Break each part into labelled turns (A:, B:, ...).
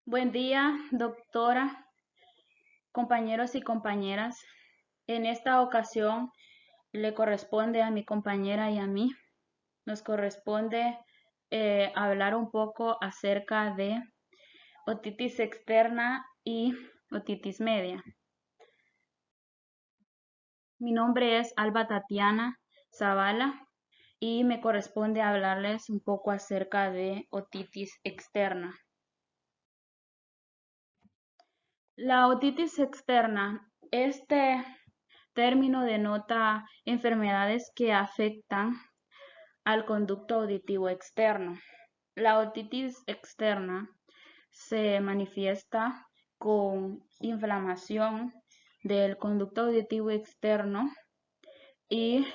A: Buen día, doctora, compañeros y compañeras. En esta ocasión le corresponde a mi compañera y a mí, nos corresponde hablar un poco acerca de otitis externa y otitis media. Mi nombre es Alba Tatiana Zavala y me corresponde hablarles un poco acerca de otitis externa. La otitis externa, este término denota enfermedades que afectan al conducto auditivo externo. La otitis externa se manifiesta con inflamación del conducto auditivo externo y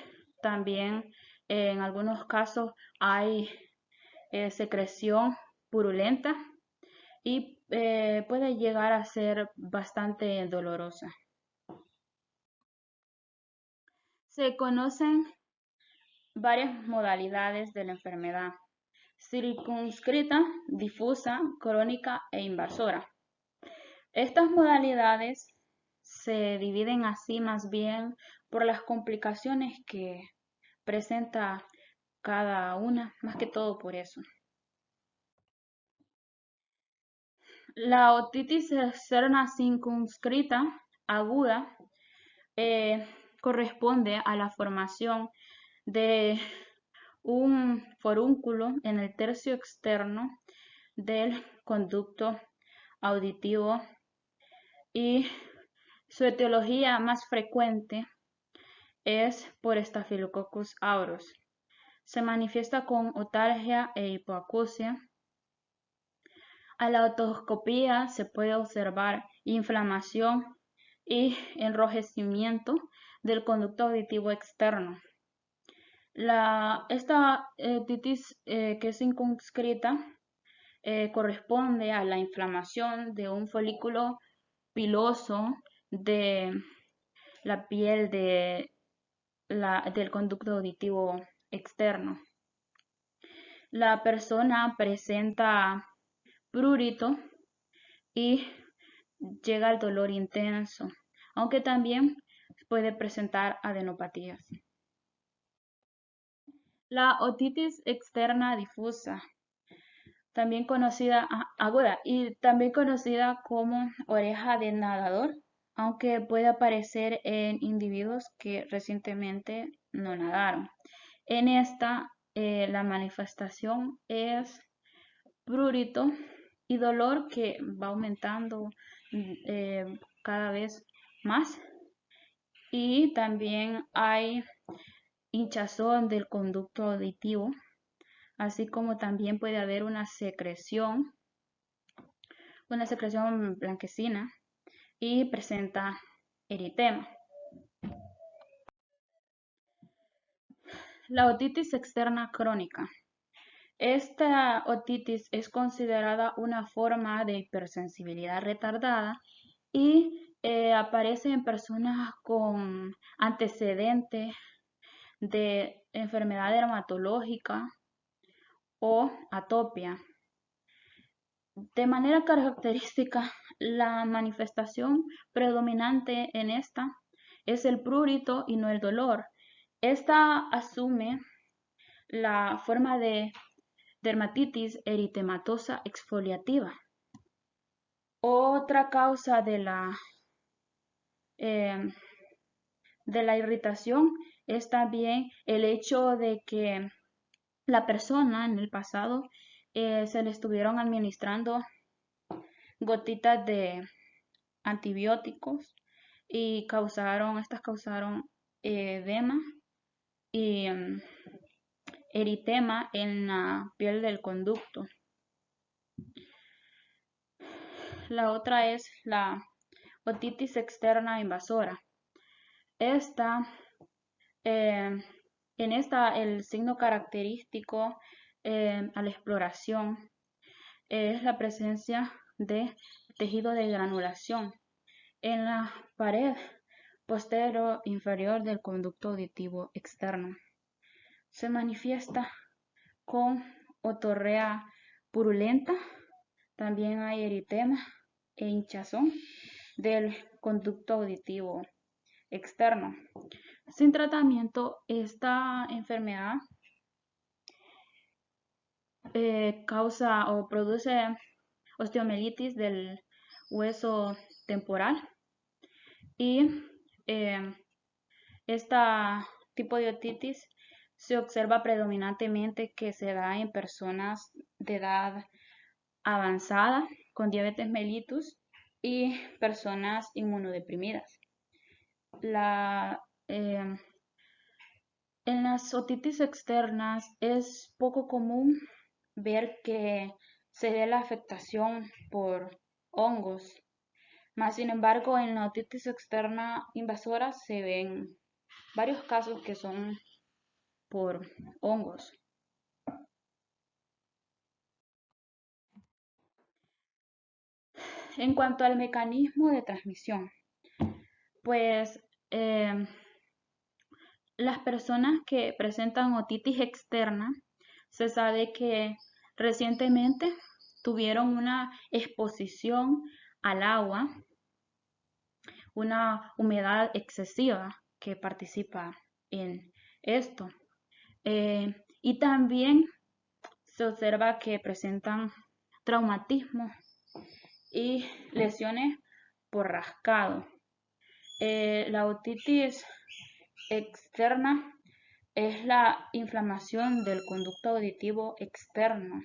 A: también en algunos casos hay secreción purulenta y puede llegar a ser bastante dolorosa. Se conocen varias modalidades de la enfermedad: circunscrita, difusa, crónica e invasora. Estas modalidades se dividen así más bien por las complicaciones que presenta cada una, más que todo por eso. La otitis externa circunscrita aguda corresponde a la formación de un forúnculo en el tercio externo del conducto auditivo y su etiología más frecuente es por Staphylococcus aureus. Se manifiesta con otalgia e hipoacusia. A la otoscopía se puede observar inflamación y enrojecimiento del conducto auditivo externo. Esta otitis que es circunscrita corresponde a la inflamación de un folículo piloso de la piel del conducto auditivo externo. La persona presenta prurito y llega al dolor intenso, aunque también puede presentar adenopatías. La otitis externa difusa, también conocida aguda y también conocida como oreja de nadador, aunque puede aparecer en individuos que recientemente no nadaron. En esta, la manifestación es prurito y dolor que va aumentando cada vez más, y también hay hinchazón del conducto auditivo, así como también puede haber una secreción blanquecina y presenta eritema. La otitis externa crónica. Esta otitis es considerada una forma de hipersensibilidad retardada y aparece en personas con antecedentes de enfermedad dermatológica o atopia. De manera característica, la manifestación predominante en esta es el prurito y no el dolor. Esta asume la forma de dermatitis eritematosa exfoliativa. Otra causa de la irritación es también el hecho de que la persona en el pasado se le estuvieron administrando gotitas de antibióticos y estas causaron edema y eritema en la piel del conducto. La otra es la otitis externa invasora. En esta el signo característico a la exploración es la presencia de tejido de granulación en la pared posterior inferior del conducto auditivo externo. Se manifiesta con otorrea purulenta, También hay eritema e hinchazón del conducto auditivo externo. Sin tratamiento, esta enfermedad causa o produce osteomielitis del hueso temporal y este tipo de otitis se observa predominantemente que se da en personas de edad avanzada con diabetes mellitus y personas inmunodeprimidas. En las otitis externas es poco común ver que se dé la afectación por hongos. Más sin embargo, en la otitis externa invasora se ven varios casos que son por hongos. En cuanto al mecanismo de transmisión, pues las personas que presentan otitis externa, se sabe que recientemente tuvieron una exposición al agua, una humedad excesiva que participa en esto. Y también se observa que presentan traumatismo y lesiones por rascado. La otitis externa es la inflamación del conducto auditivo externo.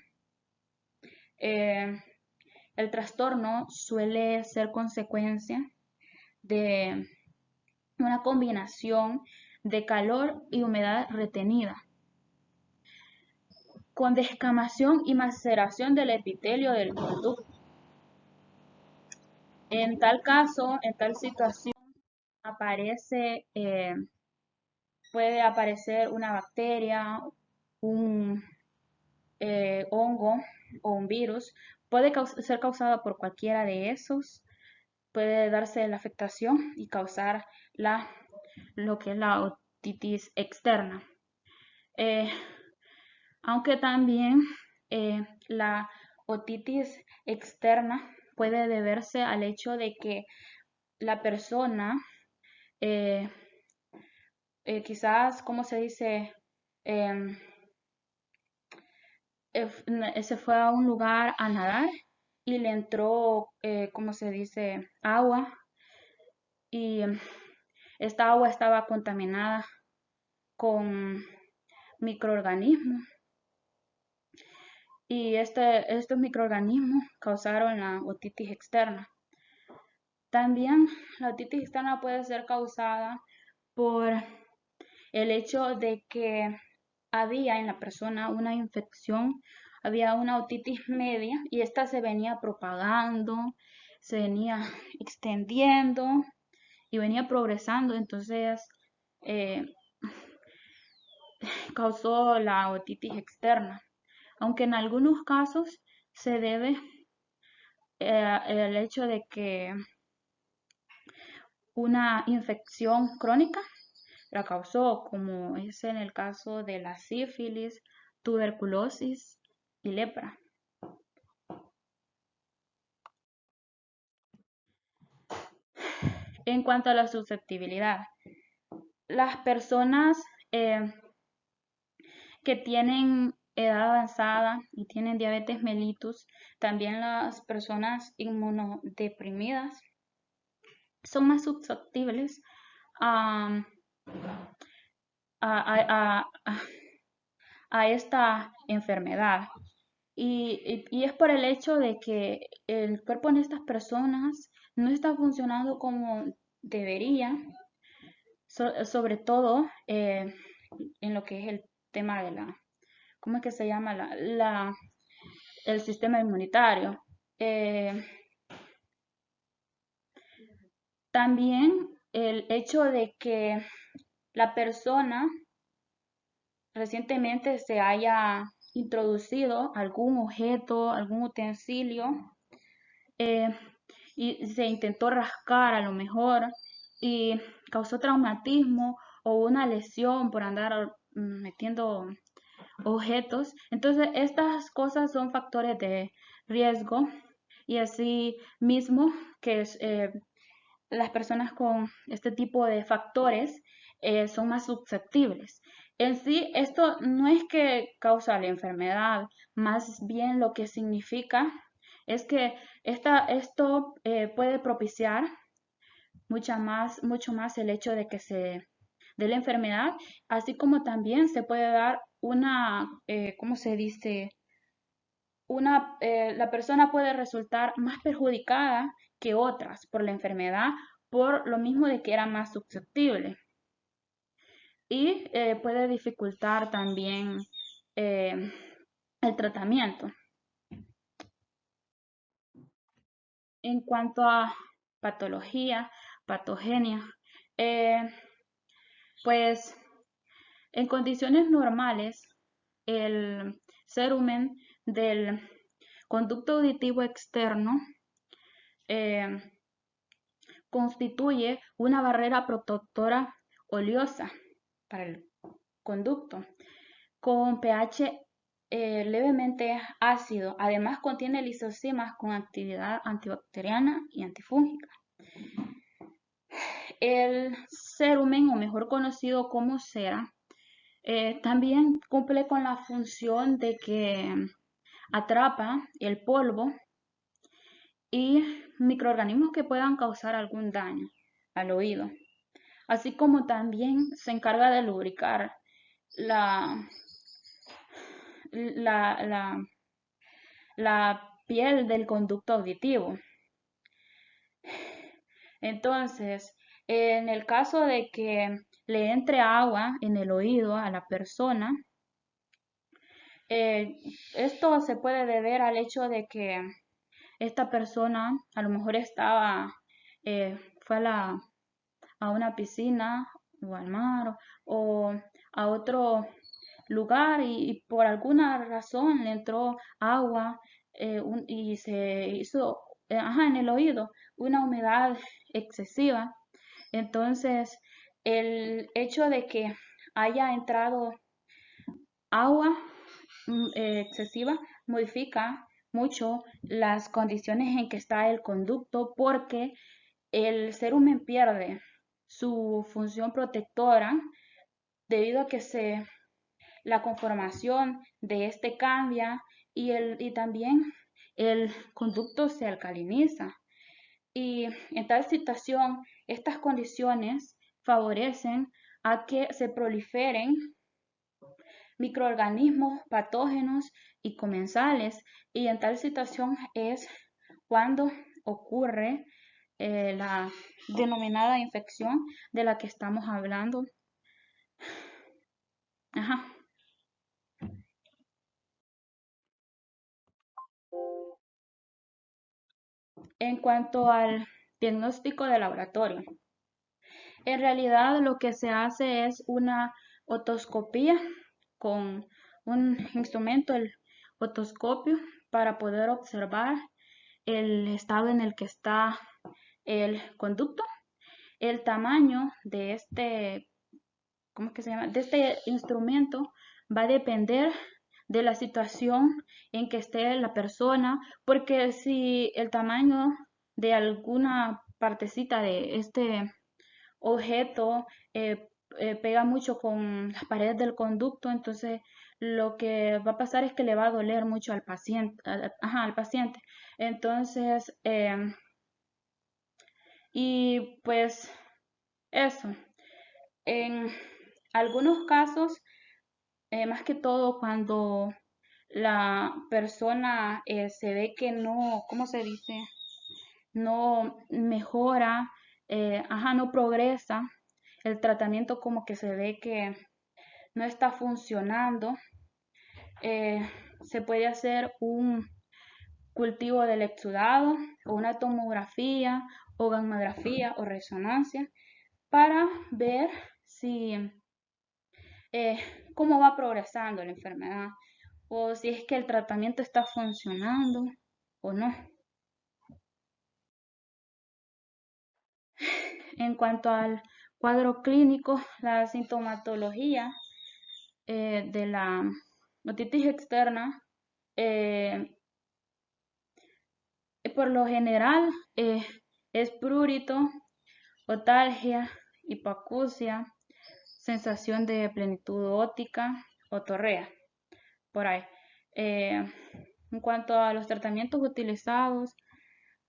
A: El trastorno suele ser consecuencia de una combinación de calor y humedad retenida, con descamación y maceración del epitelio del conducto. En tal caso, en tal situación, puede aparecer una bacteria, un hongo o un virus. Puede ser causada por cualquiera de esos. Puede darse la afectación y causar lo que es la otitis externa. Aunque también la otitis externa puede deberse al hecho de que la persona quizás, ¿cómo se dice? Se fue a un lugar a nadar y le entró, ¿cómo se dice? Agua, y esta agua estaba contaminada con microorganismos, y estos microorganismos causaron la otitis externa. También la otitis externa puede ser causada por el hecho de que había en la persona una infección, había una otitis media y esta se venía propagando, se venía extendiendo y venía progresando, entonces causó la otitis externa. Aunque en algunos casos se debe el hecho de que una infección crónica la causó, como es en el caso de la sífilis, tuberculosis y lepra. En cuanto a la susceptibilidad, las personas que tienen edad avanzada y tienen diabetes mellitus, también las personas inmunodeprimidas, son más susceptibles a esta enfermedad. Y es por el hecho de que el cuerpo de estas personas no está funcionando como debería, sobre todo en lo que es el tema de ¿cómo es que se llama? El sistema inmunitario. También el hecho de que la persona recientemente se haya introducido algún objeto, algún utensilio, y se intentó rascar a lo mejor y causó traumatismo o una lesión por andar metiendo objetos. Entonces, estas cosas son factores de riesgo y así mismo que las personas con este tipo de factores son más susceptibles. En sí, esto no es que causa la enfermedad, más bien lo que significa es que esto puede propiciar mucho más el hecho de que se dé la enfermedad, así como también se puede dar una, ¿cómo se dice? La persona puede resultar más perjudicada que otras por la enfermedad, por lo mismo de que era más susceptible. Y puede dificultar también eh, el tratamiento. En cuanto a patología, patogenia, eh, pues en condiciones normales, el cerumen del conducto auditivo externo eh, constituye una barrera protectora oleosa para el conducto con pH levemente ácido. Además contiene lisocimas con actividad antibacteriana y antifúngica. El cerumen, o mejor conocido como cera, también cumple con la función de que atrapa el polvo y microorganismos que puedan causar algún daño al oído, así como también se encarga de lubricar la, la, la, la piel del conducto auditivo. Entonces, en el caso de que le entre agua en el oído a la persona, eh, esto se puede deber al hecho de que esta persona a lo mejor fue a una piscina o al mar o a otro lugar y por alguna razón le entró agua y se hizo en el oído una humedad excesiva. Entonces, el hecho de que haya entrado agua excesiva modifica mucho las condiciones en que está el conducto porque el cerumen pierde su función protectora debido a que la conformación de este cambia y también el conducto se alcaliniza. Y en tal situación, estas condiciones favorecen a que se proliferen microorganismos patógenos y comensales. Y en tal situación es cuando ocurre la denominada infección de la que estamos hablando. Ajá. En cuanto al diagnóstico de laboratorio, en realidad lo que se hace es una otoscopía con un instrumento, el otoscopio, para poder observar el estado en el que está el conducto, el tamaño de ¿cómo es que se llama? De este instrumento va a depender de la situación en que esté la persona, porque si el tamaño de alguna partecita de este objeto pega mucho con las paredes del conducto, entonces lo que va a pasar es que le va a doler mucho al paciente, al paciente. Entonces, y pues eso, en algunos casos, más que todo cuando la persona se ve que no, ¿cómo se dice? No mejora, no progresa, el tratamiento como que se ve que no está funcionando, se puede hacer un cultivo del exudado o una tomografía o gammagrafía o resonancia para ver si eh, cómo va progresando la enfermedad o si es que el tratamiento está funcionando o no. En cuanto al cuadro clínico, la sintomatología de la otitis externa por lo general es prurito, otalgia, hipoacusia, sensación de plenitud óptica, otorrea, por ahí. En cuanto a los tratamientos utilizados,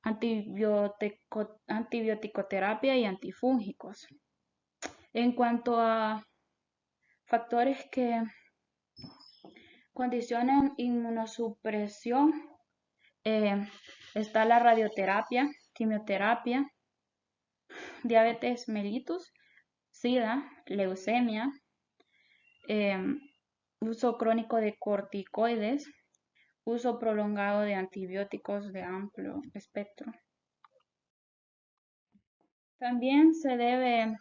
A: antibioticoterapia y antifúngicos. En cuanto a factores que condicionan inmunosupresión, está la radioterapia, quimioterapia, diabetes mellitus, SIDA, leucemia, uso crónico de corticoides, uso prolongado de antibióticos de amplio espectro. También se debe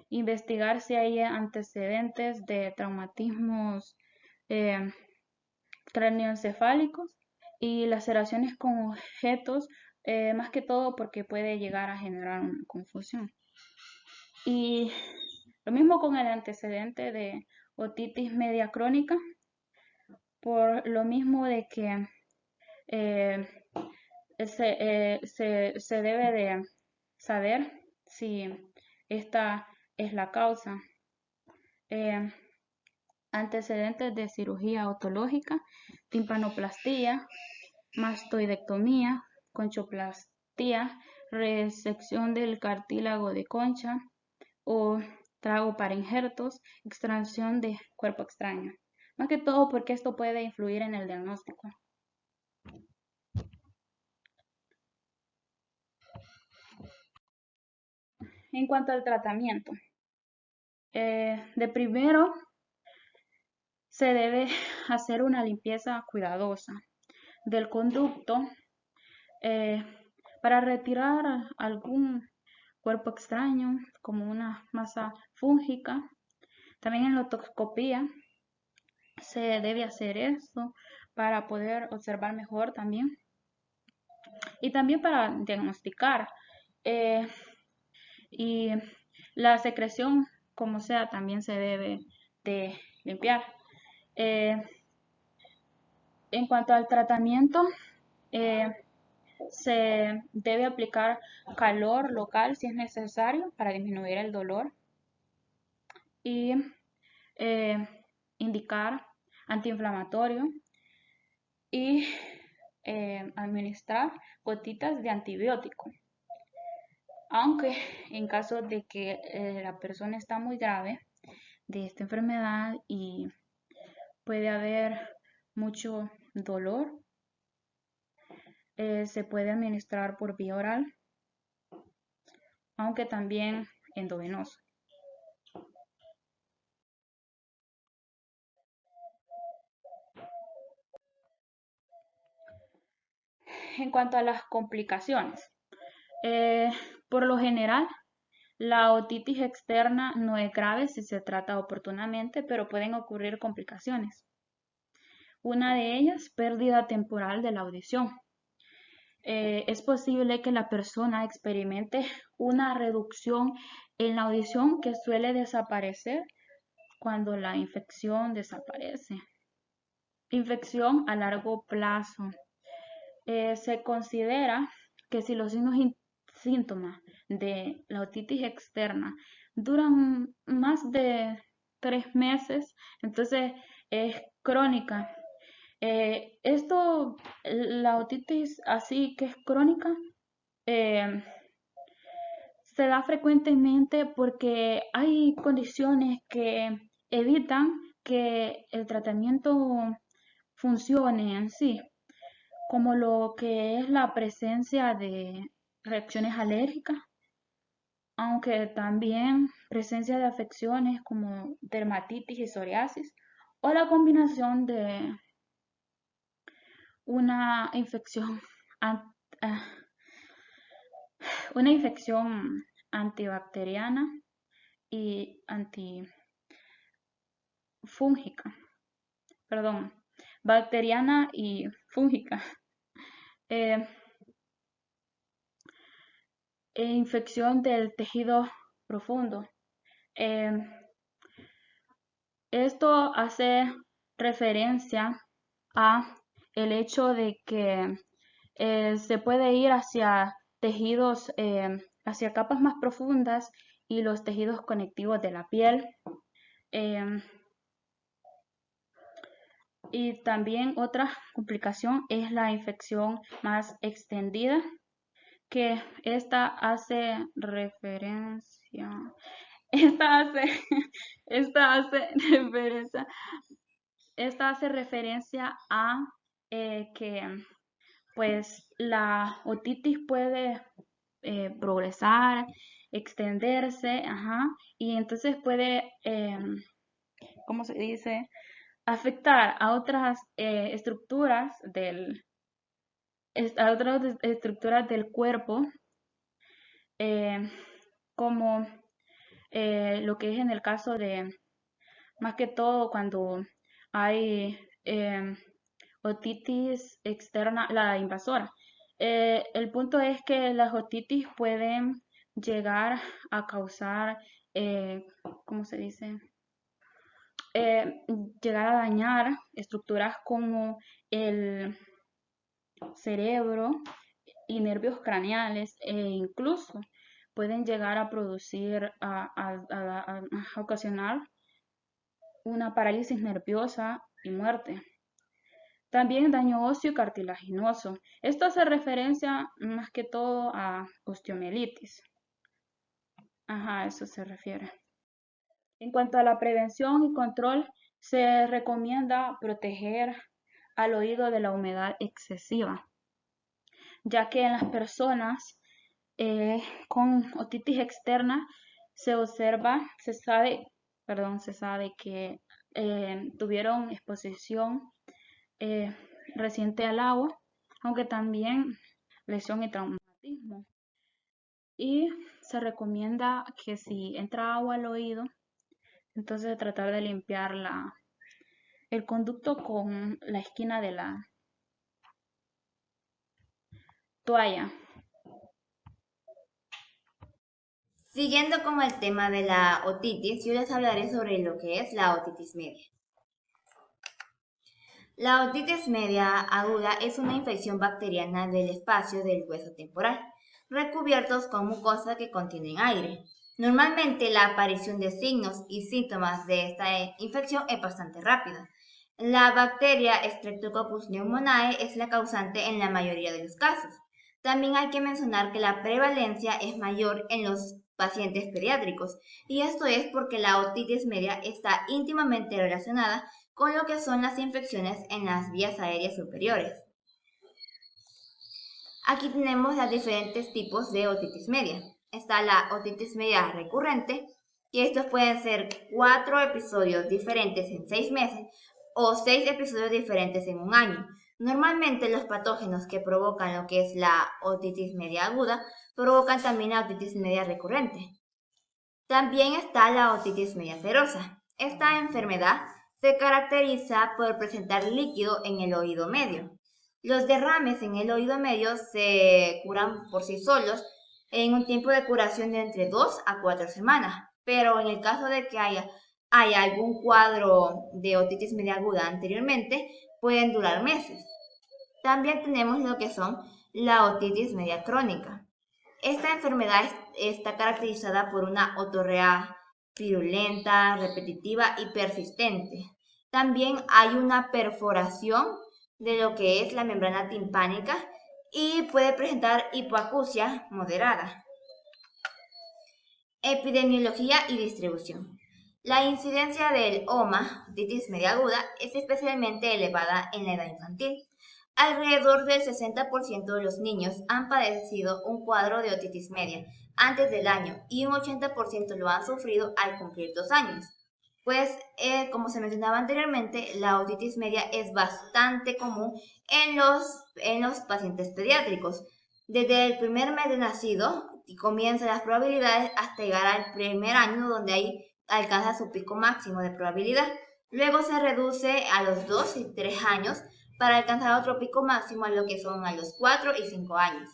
A: investigar si hay antecedentes de traumatismos craneoencefálicos y laceraciones con objetos, más que todo porque puede llegar a generar una confusión. Y lo mismo con el antecedente de otitis media crónica, por lo mismo de que se debe de saber si esta es la causa. Antecedentes de cirugía otológica, timpanoplastía, mastoidectomía, conchoplastía, resección del cartílago de concha o trago para injertos, extracción de cuerpo extraño. Más que todo porque esto puede influir en el diagnóstico. En cuanto al tratamiento, de primero se debe hacer una limpieza cuidadosa del conducto para retirar algún cuerpo extraño como una masa fúngica. También en la otoscopía se debe hacer esto para poder observar mejor también y también para diagnosticar y la secreción como sea también se debe de limpiar. En cuanto al tratamiento, se debe aplicar calor local si es necesario para disminuir el dolor y indicar antiinflamatorio y administrar gotitas de antibiótico. Aunque en caso de que la persona está muy grave de esta enfermedad y puede haber mucho dolor, se puede administrar por vía oral, aunque también endovenoso. En cuanto a las complicaciones, por lo general, la otitis externa no es grave si se trata oportunamente, pero pueden ocurrir complicaciones. Una de ellas, pérdida temporal de la audición. Es posible que la persona experimente una reducción en la audición que suele desaparecer cuando la infección desaparece. Infección a largo plazo. Se considera que si los síntomas de la otitis externa duran más de 3 meses, entonces es crónica. La otitis así que es crónica, se da frecuentemente porque hay condiciones que evitan que el tratamiento funcione en sí, como lo que es la presencia de reacciones alérgicas, aunque también presencia de afecciones como dermatitis y psoriasis, o la combinación de una infección, una infección antibacteriana y antifúngica, perdón, bacteriana y fúngica. Infección del tejido profundo. Esto hace referencia a el hecho de que se puede ir hacia tejidos, hacia capas más profundas y los tejidos conectivos de la piel. Y también otra complicación es la infección más extendida, que esta hace referencia, esta hace, esta hace referencia, esta hace referencia a que pues la otitis puede progresar, extenderse, y entonces puede, ¿cómo se dice? Afectar a otras estructuras del cuerpo, como lo que es en el caso de, más que todo cuando hay otitis externa, la invasora. El punto es que las otitis pueden llegar a causar, ¿cómo se dice? Llegar a dañar estructuras como el cerebro y nervios craneales, e incluso pueden llegar a producir, a ocasionar una parálisis nerviosa y muerte. También daño óseo y cartilaginoso. Esto hace referencia más que todo a osteomielitis. A eso se refiere. En cuanto a la prevención y control, se recomienda proteger al oído de la humedad excesiva, ya que en las personas con otitis externa se sabe que tuvieron exposición reciente al agua, aunque también lesión y traumatismo. Y se recomienda que si entra agua al oído, entonces tratar de limpiar el conducto con la esquina de la toalla.
B: Siguiendo con el tema de la otitis, yo les hablaré sobre lo que es la otitis media. La otitis media aguda es una infección bacteriana del espacio del hueso temporal, recubiertos con mucosa que contienen aire. Normalmente la aparición de signos y síntomas de esta infección es bastante rápida. La bacteria Streptococcus pneumoniae es la causante en la mayoría de los casos. También hay que mencionar que la prevalencia es mayor en los pacientes pediátricos, y esto es porque la otitis media está íntimamente relacionada con lo que son las infecciones en las vías aéreas superiores. Aquí tenemos los diferentes tipos de otitis media. Está la otitis media recurrente, que estos pueden ser 4 episodios diferentes en 6 meses o 6 episodios diferentes en un año. Normalmente los patógenos que provocan lo que es la otitis media aguda provocan también la otitis media recurrente. También está la otitis media serosa. Esta enfermedad se caracteriza por presentar líquido en el oído medio. Los derrames en el oído medio se curan por sí solos en un tiempo de curación de entre 2 a 4 semanas, pero en el caso de que haya algún cuadro de otitis media aguda anteriormente, pueden durar meses. También tenemos lo que son la otitis media crónica. Esta enfermedad está caracterizada por una otorrea virulenta, repetitiva y persistente. También hay una perforación de lo que es la membrana timpánica y puede presentar hipoacusia moderada. Epidemiología y distribución. La incidencia del OMA, otitis media aguda, es especialmente elevada en la edad infantil. Alrededor del 60% de los niños han padecido un cuadro de otitis media antes del año y un 80% lo han sufrido al cumplir 2 años. Pues, como se mencionaba anteriormente, la otitis media es bastante común en los pacientes pediátricos. Desde el primer mes de nacido y comienzan las probabilidades hasta llegar al primer año, donde ahí alcanza su pico máximo de probabilidad. Luego se reduce a los 2 y 3 años para alcanzar otro pico máximo a lo que son a los 4 y 5 años.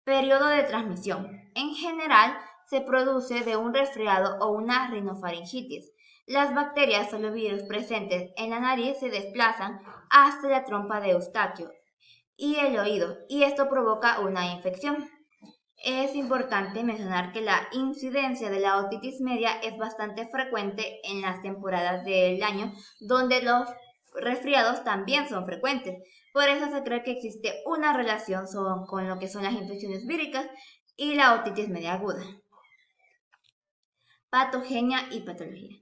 B: Periodo de transmisión. En general, se produce de un resfriado o una rinofaringitis. Las bacterias o los virus presentes en la nariz se desplazan hasta la trompa de Eustaquio y el oído, y esto provoca una infección. Es importante mencionar que la incidencia de la otitis media es bastante frecuente en las temporadas del año donde los resfriados también son frecuentes. Por eso se cree que existe una relación con lo que son las infecciones víricas y la otitis media aguda. Patogenia y patología.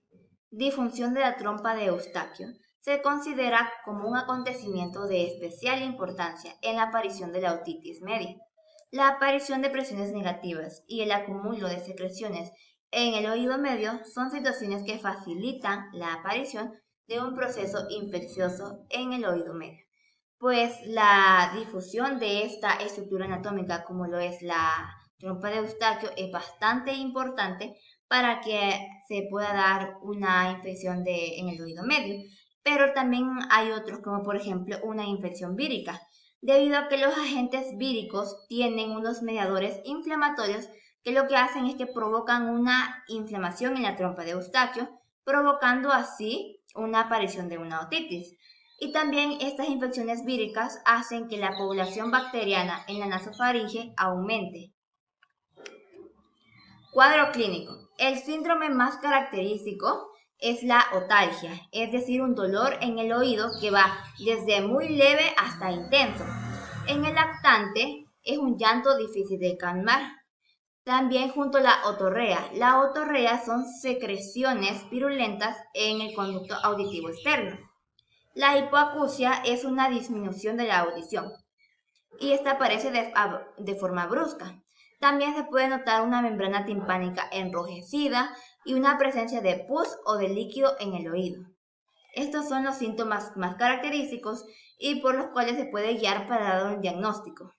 B: Disfunción de la trompa de Eustaquio se considera como un acontecimiento de especial importancia en la aparición de la otitis media. La aparición de presiones negativas y el acúmulo de secreciones en el oído medio son situaciones que facilitan la aparición de un proceso infeccioso en el oído medio, pues la difusión de esta estructura anatómica como lo es la trompa de Eustaquio es bastante importante para que se pueda dar una infección en el oído medio. Pero también hay otros como por ejemplo una infección vírica, debido a que los agentes víricos tienen unos mediadores inflamatorios que lo que hacen es que provocan una inflamación en la trompa de Eustaquio, provocando así una aparición de una otitis. Y también estas infecciones víricas hacen que la población bacteriana en la nasofaringe aumente. Cuadro clínico. El síndrome más característico es la otalgia, es decir, un dolor en el oído que va desde muy leve hasta intenso. En el lactante es un llanto difícil de calmar. También junto a la otorrea. La otorrea son secreciones pirulentas en el conducto auditivo externo. La hipoacusia es una disminución de la audición y esta aparece de forma brusca. También se puede notar una membrana timpánica enrojecida y una presencia de pus o de líquido en el oído. Estos son los síntomas más característicos y por los cuales se puede guiar para dar un diagnóstico.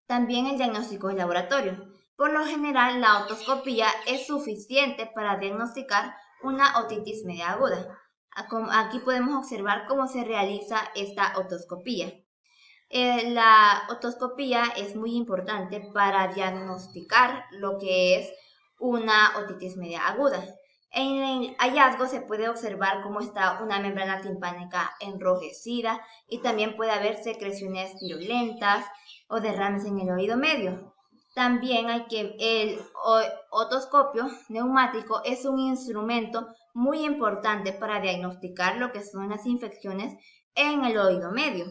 B: También el diagnóstico de laboratorio. Por lo general, la otoscopía es suficiente para diagnosticar una otitis media aguda. Aquí podemos observar cómo se realiza esta otoscopía. La otoscopía es muy importante para diagnosticar lo que es una otitis media aguda. En el hallazgo se puede observar cómo está una membrana timpánica enrojecida y también puede haber secreciones virulentas o derrames en el oído medio. También el otoscopio neumático es un instrumento muy importante para diagnosticar lo que son las infecciones en el oído medio.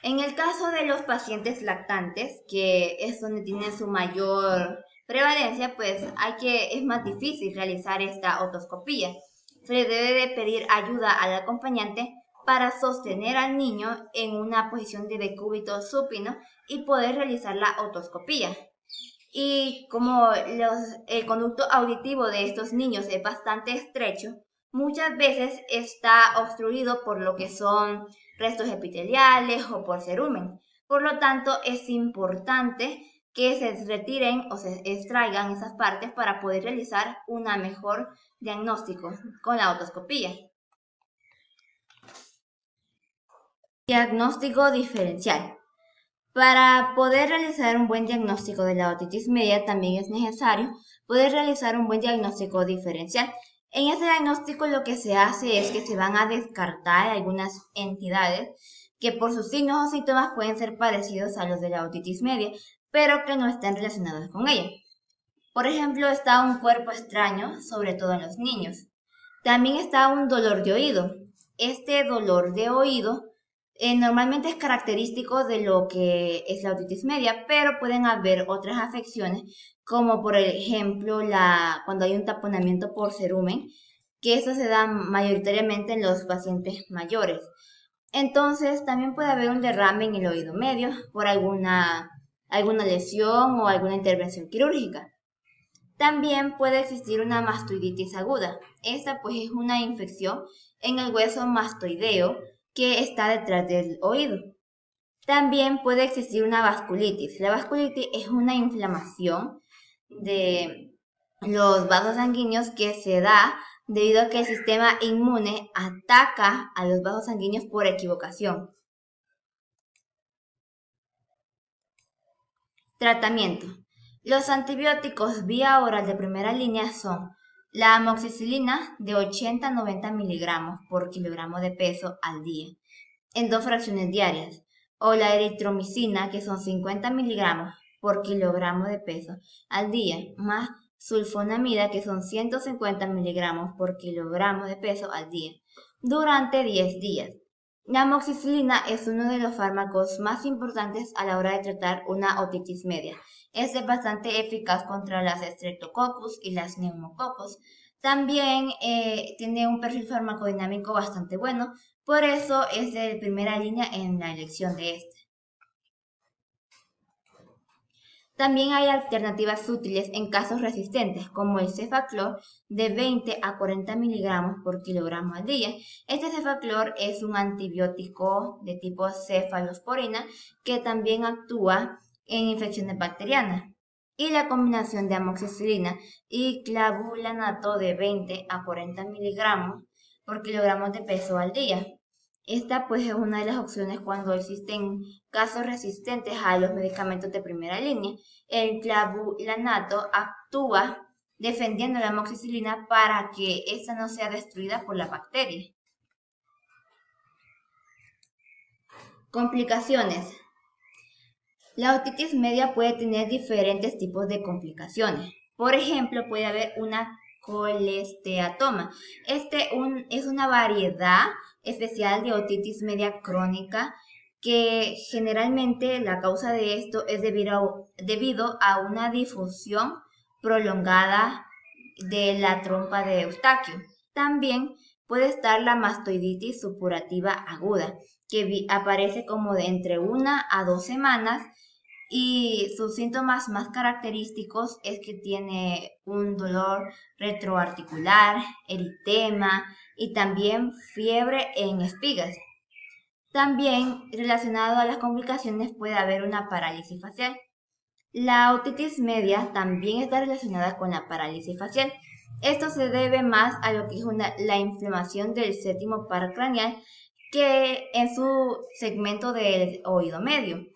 B: En el caso de los pacientes lactantes, que es donde tienen su mayor prevalencia, pues es más difícil realizar esta otoscopía. Se le debe de pedir ayuda al acompañante para sostener al niño en una posición de decúbito supino y poder realizar la otoscopía. Y como el conducto auditivo de estos niños es bastante estrecho, muchas veces está obstruido por lo que son restos epiteliales o por cerumen. Por lo tanto, es importante que se retiren o se extraigan esas partes para poder realizar un mejor diagnóstico con la otoscopía. Diagnóstico diferencial. Para poder realizar un buen diagnóstico de la otitis media también es necesario poder realizar un buen diagnóstico diferencial. En este diagnóstico lo que se hace es que se van a descartar algunas entidades que por sus signos o síntomas pueden ser parecidos a los de la otitis media, pero que no están relacionados con ella. Por ejemplo, está un cuerpo extraño, sobre todo en los niños. También está un dolor de oído. Este dolor de oído normalmente es característico de lo que es la otitis media, pero pueden haber otras afecciones, como por ejemplo cuando hay un taponamiento por cerumen, que eso se da mayoritariamente en los pacientes mayores. Entonces, también puede haber un derrame en el oído medio por alguna lesión o alguna intervención quirúrgica. También puede existir una mastoiditis aguda. Esta pues es una infección en el hueso mastoideo que está detrás del oído. También puede existir una vasculitis. La vasculitis es una inflamación de los vasos sanguíneos que se da debido a que el sistema inmune ataca a los vasos sanguíneos por equivocación. Tratamiento. Los antibióticos vía oral de primera línea son la amoxicilina de 80 a 90 miligramos por kilogramo de peso al día. en 2 fracciones diarias, o la eritromicina, que son 50 miligramos por kilogramo de peso al día, más sulfonamida, que son 150 miligramos por kilogramo de peso al día, durante 10 días. La amoxicilina es uno de los fármacos más importantes a la hora de tratar una otitis media. Es bastante eficaz contra las Streptococcus y las Pneumococos. También tiene un perfil farmacodinámico bastante bueno, por eso es de primera línea en la elección de este. También hay alternativas útiles en casos resistentes, como el cefaclor de 20 a 40 miligramos por kilogramo al día. Este cefaclor es un antibiótico de tipo cefalosporina que también actúa en infecciones bacterianas. Y la combinación de amoxicilina y clavulanato de 20 a 40 miligramos por kilogramo de peso al día. Esta pues es una de las opciones cuando existen casos resistentes a los medicamentos de primera línea. El clavulanato actúa defendiendo la amoxicilina para que ésta no sea destruida por la bacteria. Complicaciones. La otitis media puede tener diferentes tipos de complicaciones. Por ejemplo, puede haber una colesteatoma. Es una variedad especial de otitis media crónica que generalmente la causa de esto es debido a una difusión prolongada de la trompa de Eustaquio. También puede estar la mastoiditis supurativa aguda, que aparece como de entre 1 a 2 semanas y sus síntomas más característicos es que tiene un dolor retroarticular, eritema y también fiebre en espigas. También relacionado a las complicaciones puede haber una parálisis facial. La otitis media también está relacionada con la parálisis facial. Esto se debe más a lo que es la inflamación del séptimo par craneal que en su segmento del oído medio.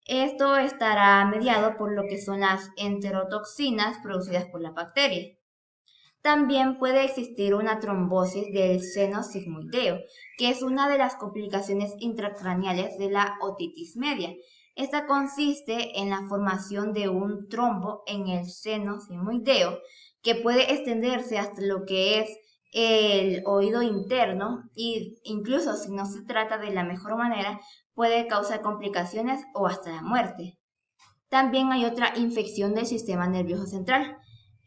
B: Esto estará mediado por lo que son las enterotoxinas producidas por la bacteria. También puede existir una trombosis del seno sigmoideo, que es una de las complicaciones intracraneales de la otitis media. Esta consiste en la formación de un trombo en el seno sigmoideo que puede extenderse hasta lo que es el oído interno e incluso si no se trata de la mejor manera puede causar complicaciones o hasta la muerte. También hay otra infección del sistema nervioso central.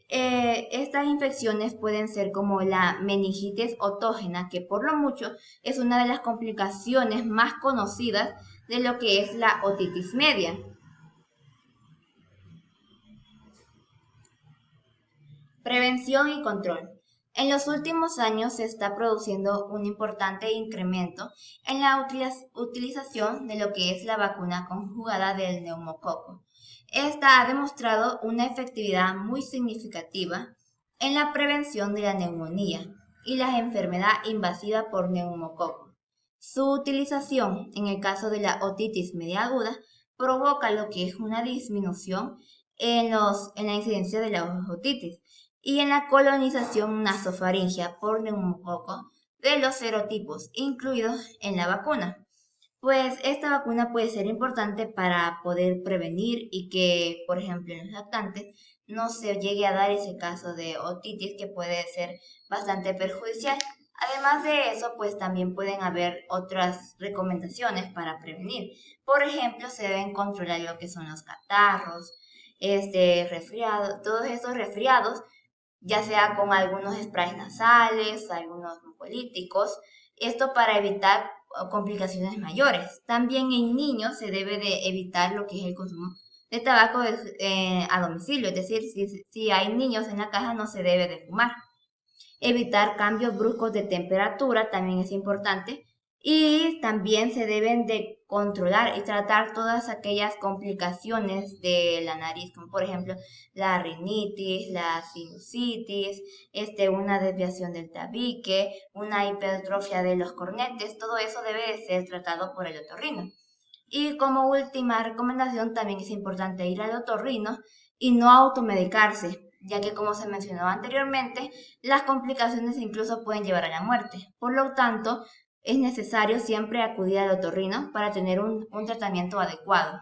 B: Estas infecciones pueden ser como la meningitis otógena, que por lo mucho es una de las complicaciones más conocidas de lo que es la otitis media. Prevención y control. En los últimos años se está produciendo un importante incremento en la utilización de lo que es la vacuna conjugada del neumococo. Esta ha demostrado una efectividad muy significativa en la prevención de la neumonía y la enfermedad invasiva por neumococo. Su utilización en el caso de la otitis media aguda provoca lo que es una disminución en la incidencia de la otitis y en la colonización nasofaringea por neumococo de los serotipos incluidos en la vacuna. Pues esta vacuna puede ser importante para poder prevenir y que, por ejemplo, en los lactantes no se llegue a dar ese caso de otitis que puede ser bastante perjudicial. Además de eso, pues también pueden haber otras recomendaciones para prevenir. Por ejemplo, se deben controlar lo que son los catarros, resfriados, todos esos resfriados ya sea con algunos sprays nasales, algunos mucolíticos, esto para evitar complicaciones mayores. También en niños se debe de evitar lo que es el consumo de tabaco a domicilio, es decir, si hay niños en la casa no se debe de fumar. Evitar cambios bruscos de temperatura también es importante y también se deben de controlar y tratar todas aquellas complicaciones de la nariz, como por ejemplo la rinitis, la sinusitis, una desviación del tabique, una hipertrofia de los cornetes, todo eso debe de ser tratado por el otorrino. Y como última recomendación también es importante ir al otorrino y no automedicarse, ya que como se mencionó anteriormente, las complicaciones incluso pueden llevar a la muerte. Por lo tanto, es necesario siempre acudir al otorrino para tener un tratamiento adecuado.